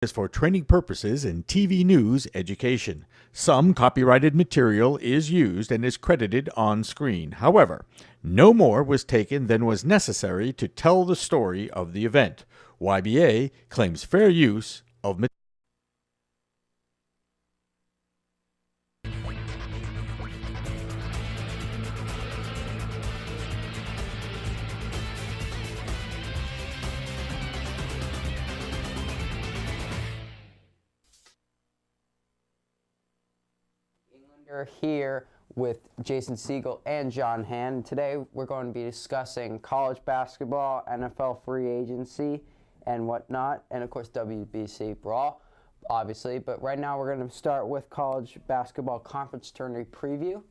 is for training purposes in TV news education. Some copyrighted material is used and is credited on screen. However, no more was taken than was necessary to tell the story of the event. YBA claims fair use of material. We're here with Jason Siegel and John Hand. Today we're going to be discussing college basketball, NFL free agency, and whatnot, and of course WBC brawl, obviously. But right now we're going to start with college basketball conference tournament preview.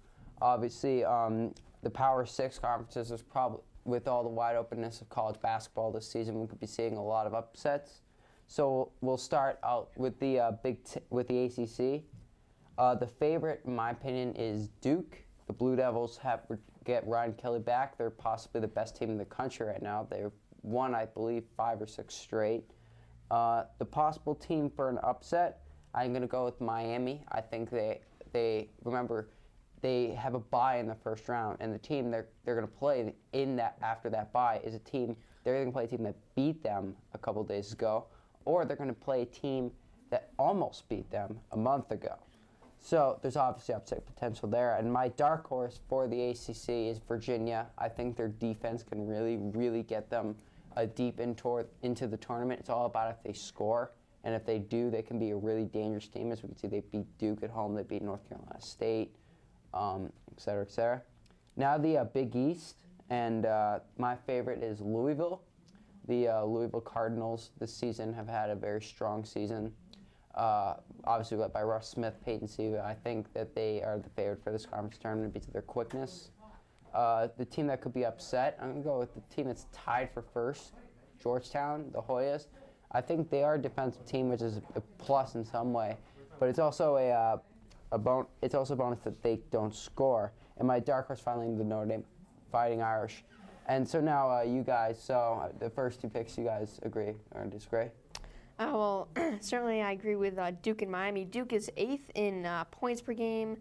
Obviously, the Power Six conferences is probably, with all the wide openness of college basketball this season, we could be seeing a lot of upsets. So we'll start out with the ACC. The favorite, in my opinion, is Duke. The Blue Devils get Ryan Kelly back. They're possibly the best team in the country right now. They've won, I believe, 5 or 6 straight. The possible team for an upset, I'm going to go with Miami. I think they remember they have a bye in the first round, and the team they're going to play in that after that bye is a team. They're going to play a team that beat them a couple days ago, or they're going to play a team that almost beat them a month ago. So there's obviously upset potential there. And my dark horse for the ACC is Virginia. I think their defense can really get them deep into the tournament. It's all about if they score. And if they do, they can be a really dangerous team. As we can see, they beat Duke at home. They beat North Carolina State, et cetera, et cetera. Now the Big East. And my favorite is Louisville. The Louisville Cardinals this season have had a very strong season. Obviously led by Russ Smith, Peyton Siva. I think that they are the favorite for this conference tournament because of their quickness. The team that could be upset, I'm going to go with the team that's tied for first, Georgetown, the Hoyas. I think they are a defensive team, which is a plus in some way, but it's also a bonus that they don't score. And my dark horse finally, the Notre Dame Fighting Irish. And so now you guys, the first 2 picks, you guys agree or disagree? Well, certainly I agree with Duke and Miami. Duke is 8th in points per game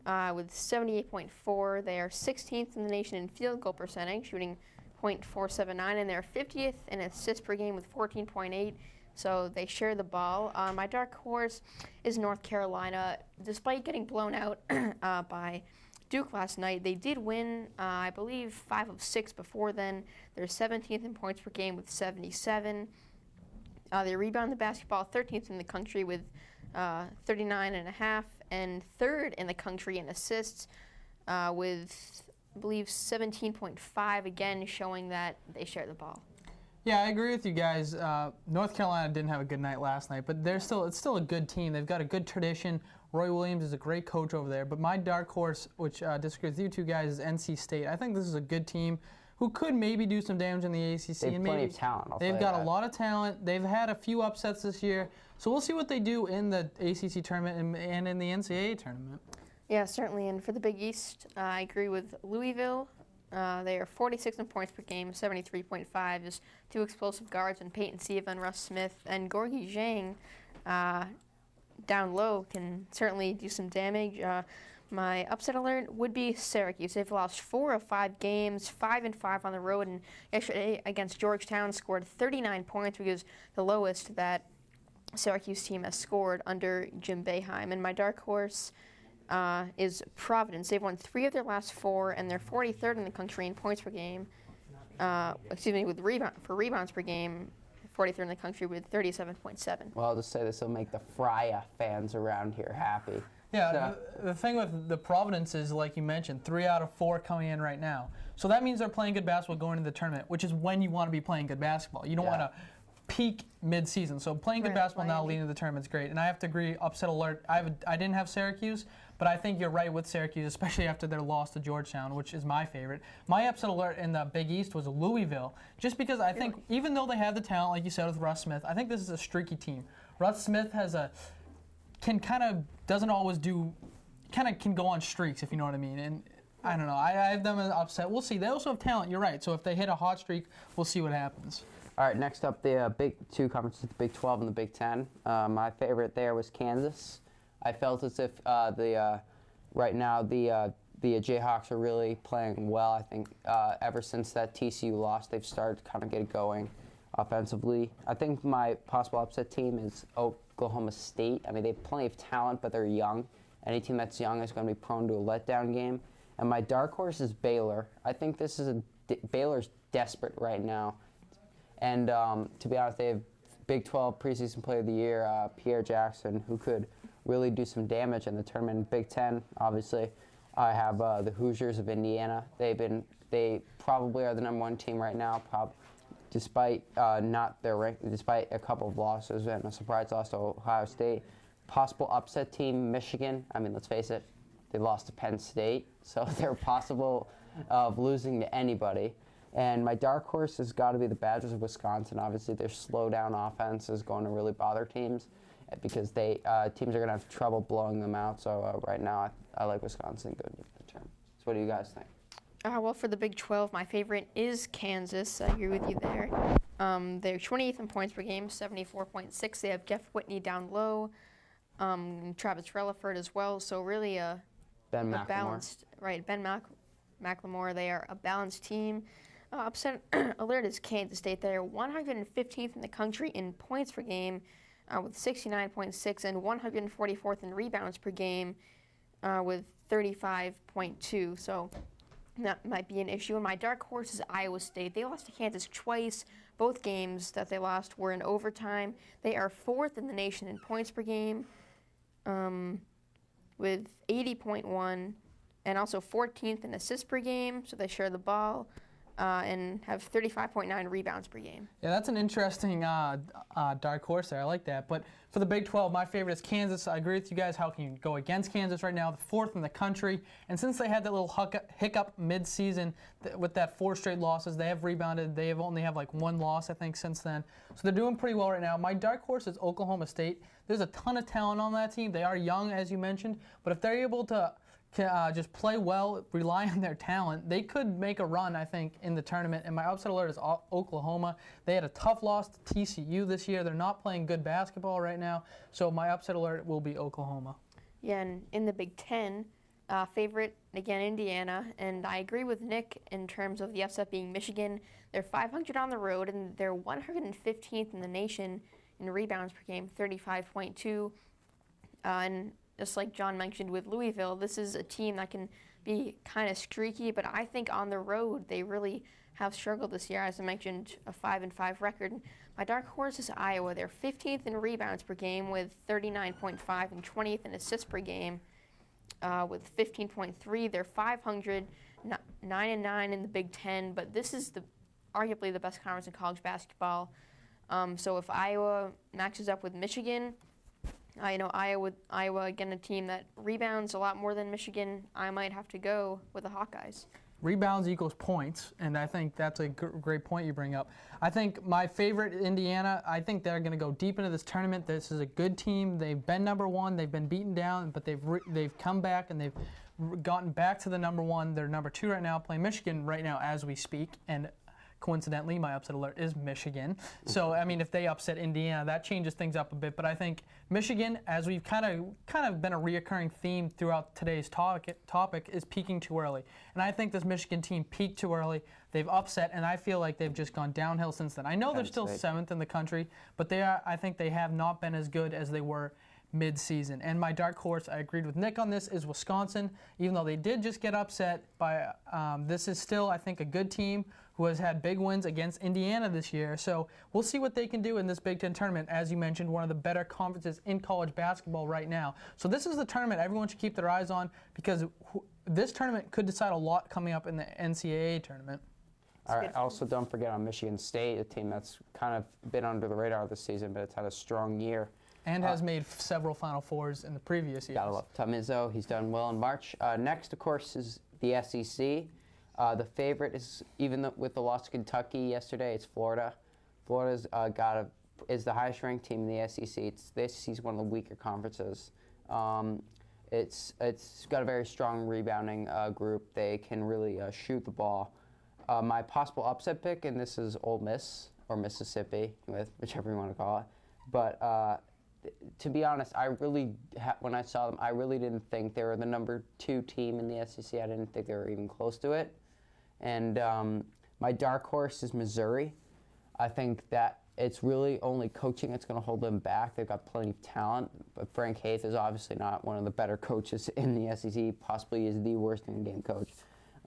with 78.4. They are 16th in the nation in field goal percentage, shooting .479, and they're 50th in assists per game with 14.8. So they share the ball. My dark horse is North Carolina. Despite getting blown out by Duke last night, they did win, I believe, 5 of 6 before then. They're 17th in points per game with 77. They rebound the basketball 13th in the country with 39.5, and 3rd in the country in assists with, I believe, 17.5, again showing that they share the ball. Yeah, I agree with you guys. North Carolina didn't have a good night last night, but it's still a good team. They've got a good tradition. Roy Williams is a great coach over there. But my dark horse, which disagrees with you two guys, is NC State. I think this is a good team who could maybe do some damage in the ACC. They have plenty of talent. They've got a lot of talent. They've had a few upsets this year. So we'll see what they do in the ACC tournament and in the NCAA tournament. Yeah, certainly. And for the Big East, I agree with Louisville. They are 46th in points per game, 73.5. Just 2 explosive guards in Peyton Siva and Russ Smith. And Gorgui Dieng, down low, can certainly do some damage. My upset alert would be Syracuse. They've lost 4 of 5 games, 5 and 5 on the road, and yesterday against Georgetown scored 39 points, which is the lowest that Syracuse team has scored under Jim Boeheim. And my dark horse is Providence. They've won 3 of their last 4, and they're 43rd in the country in points per game. With rebounds per game, 43rd in the country with 37.7. Well, I'll just say this will make the Freya fans around here happy. Yeah, the thing with the Providence is, like you mentioned, 3 out of 4 coming in right now. So that means they're playing good basketball going into the tournament, which is when you want to be playing good basketball. You don't want to peak mid-season. So playing good basketball now leading to the tournament is great. And I have to agree, upset alert. I didn't have Syracuse, but I think you're right with Syracuse, especially after their loss to Georgetown, which is my favorite. My upset alert in the Big East was Louisville, just because I think even though they have the talent, like you said, with Russ Smith, I think this is a streaky team. Russ Smith doesn't always can go on streaks, if you know what I mean. And I don't know. I have them as upset. We'll see. They also have talent. You're right. So if they hit a hot streak, we'll see what happens. All right, next up, the big two conferences, the Big 12 and the Big 10. My favorite there was Kansas. I felt as if right now the Jayhawks are really playing well. I think ever since that TCU loss, they've started to kind of get it going offensively. I think my possible upset team is Oklahoma State. I mean, they have plenty of talent, but they're young. Any team that's young is going to be prone to a letdown game. And my dark horse is Baylor. I think this is Baylor's desperate right now. And to be honest, they have Big 12 preseason player of the year, Pierre Jackson, who could really do some damage in the tournament. Big 10, obviously, I have the Hoosiers of Indiana. They probably are the #1 team right now, despite not their rank, despite a couple of losses and a surprise loss to Ohio State. Possible upset team, Michigan. I mean, let's face it, they lost to Penn State, so they're possible of losing to anybody. And my dark horse has got to be the Badgers of Wisconsin. Obviously, their slow-down offense is going to really bother teams because teams are going to have trouble blowing them out. So right now, I like Wisconsin going to the term. So what do you guys think? Well, for the Big 12, my favorite is Kansas. I agree with you there. They're 28th in points per game, 74.6. They have Jeff Whitney down low, Travis Relaford as well. So really Ben a McLemore. balanced, right? Ben McLemore. They are a balanced team. Upset alert is Kansas State. They're 115th in the country in points per game with 69.6 and 144th in rebounds per game with 35.2. So that might be an issue. And my dark horse is Iowa State. They lost to Kansas twice. Both games that they lost were in overtime. They are 4th in the nation in points per game with 80.1 and also 14th in assists per game. So they share the ball. And have 35.9 rebounds per game. Yeah, that's an interesting dark horse there. I like that. But for the Big 12, my favorite is Kansas. I agree with you guys. How can you go against Kansas right now? The 4th in the country. And since they had that little hiccup mid-season with that 4 straight losses, they have rebounded. They only have like 1 loss, I think, since then. So they're doing pretty well right now. My dark horse is Oklahoma State. There's a ton of talent on that team. They are young, as you mentioned. But if they're able to just play well, rely on their talent, they could make a run, I think, in the tournament. And my upset alert is Oklahoma. They had a tough loss to TCU this year. They're not playing good basketball right now. So my upset alert will be Oklahoma. Yeah, and in the Big 10, favorite, again, Indiana. And I agree with Nick in terms of the upset being Michigan. They're 500 on the road, and they're 115th in the nation in rebounds per game, 35.2. And just like John mentioned with Louisville, this is a team that can be kind of streaky, but I think on the road they really have struggled this year. As I mentioned, a 5-5 record. My dark horse is Iowa. They're 15th in rebounds per game with 39.5 and 20th in assists per game with 15.3. They're 500, 9-9 in the Big 10, but this is arguably the best conference in college basketball. So if Iowa matches up with Michigan, Iowa, again, a team that rebounds a lot more than Michigan, I might have to go with the Hawkeyes. Rebounds equals points, and I think that's a great point you bring up. I think my favorite, Indiana, I think they're going to go deep into this tournament. This is a good team. They've been #1. They've been beaten down, but they've come back, and they've gotten back to the #1. They're #2 right now, playing Michigan right now as we speak, and coincidentally, my upset alert is Michigan. So, I mean, if they upset Indiana, that changes things up a bit. But I think Michigan, as we've kind of been a reoccurring theme throughout today's topic, is peaking too early. And I think this Michigan team peaked too early. They've upset, and I feel like they've just gone downhill since then. I know they're still 7th in the country, but I think they have not been as good as they were mid-season. And my dark horse, I agreed with Nick on this, is Wisconsin. Even though they did just get upset by, this is still, I think, a good team who has had big wins against Indiana this year. So we'll see what they can do in this Big Ten tournament. As you mentioned, one of the better conferences in college basketball right now. So this is the tournament everyone should keep their eyes on, because this tournament could decide a lot coming up in the NCAA tournament. All right. Also, don't forget on Michigan State, a team that's kind of been under the radar this season, but it's had a strong year. And has made several Final Fours in the previous years. Gotta love Tom Izzo. He's done well in March. Next, of course, is the SEC. The favorite is, with the loss to Kentucky yesterday, it's Florida. Florida's is the highest ranked team in the SEC. The SEC is one of the weaker conferences. It's got a very strong rebounding group. They can really shoot the ball. My possible upset pick, and this is Ole Miss. or Mississippi, with whichever you want to call it. But to be honest, when I saw them, I really didn't think they were the number 2 team in the SEC. I didn't think they were even close to it. And my dark horse is Missouri. I think that it's really only coaching that's going to hold them back. They've got plenty of talent, but Frank Haith is obviously not one of the better coaches in the SEC, possibly is the worst in-game coach.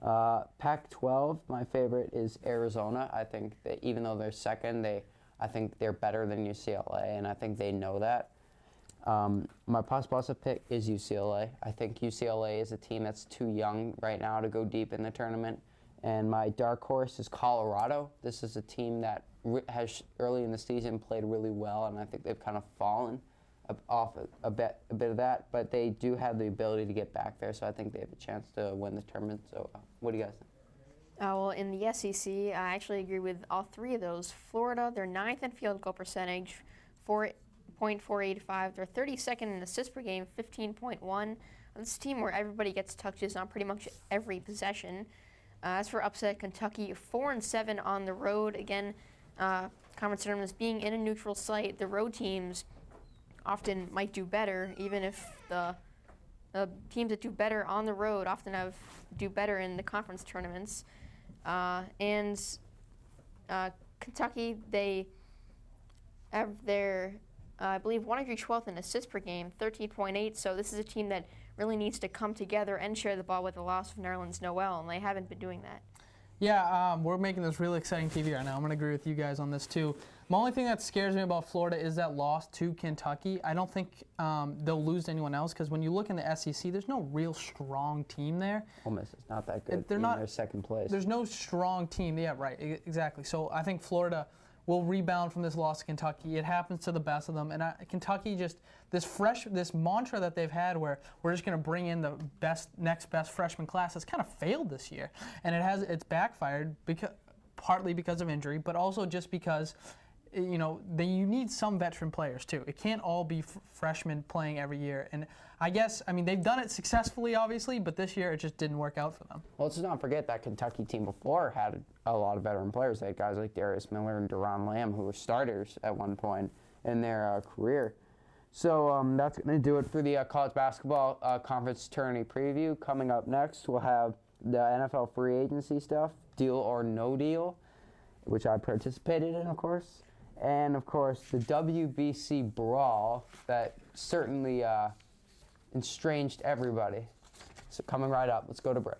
Pac-12, my favorite is Arizona. I think that even though they're second, I think they're better than UCLA, and I think they know that. My possible upset pick is UCLA. I think UCLA is a team that's too young right now to go deep in the tournament. And my dark horse is Colorado. This is a team that has early in the season played really well, and I think they've kind of fallen off a bit of that. But they do have the ability to get back there, so I think they have a chance to win the tournament. So what do you guys think? Well, in the SEC, I actually agree with all 3 of those. Florida, they're 9th in field goal percentage, 4.485. They're 32nd in assists per game, 15.1. This is a team where everybody gets touches on pretty much every possession. As for upset, Kentucky 4-7 on the road. Again, conference tournaments being in a neutral site, the road teams often might do better, even if the teams that do better on the road often do better in the conference tournaments. Kentucky, they have their, I believe, 112th in assists per game, 13.8. So this is a team that really needs to come together and share the ball with the loss of Nerlens Noel, and they haven't been doing that. Yeah, we're making this really exciting TV right now. I'm going to agree with you guys on this too. My only thing that scares me about Florida is that loss to Kentucky. I don't think they'll lose to anyone else, because when you look in the SEC, there's no real strong team there. Ole Miss is not that good. They're second place. There's no strong team. Yeah, right, exactly. So I think Florida will rebound from this loss to Kentucky. It happens to the best of them. And Kentucky just, this mantra that they've had where we're just going to bring in the next best freshman class has kind of failed this year. And it's backfired partly because of injury, but also just because you need some veteran players too. It can't all be freshmen playing every year. And I mean, they've done it successfully, obviously, but this year it just didn't work out for them. Well, let's not forget that Kentucky team before had a lot of veteran players. They had guys like Darius Miller and Deron Lamb, who were starters at one point in their career. So that's going to do it for the college basketball conference tourney preview. Coming up next, we'll have the NFL free agency stuff, deal or no deal, which I participated in, of course. And, of course, the WBC brawl that certainly estranged everybody. So coming right up, let's go to break.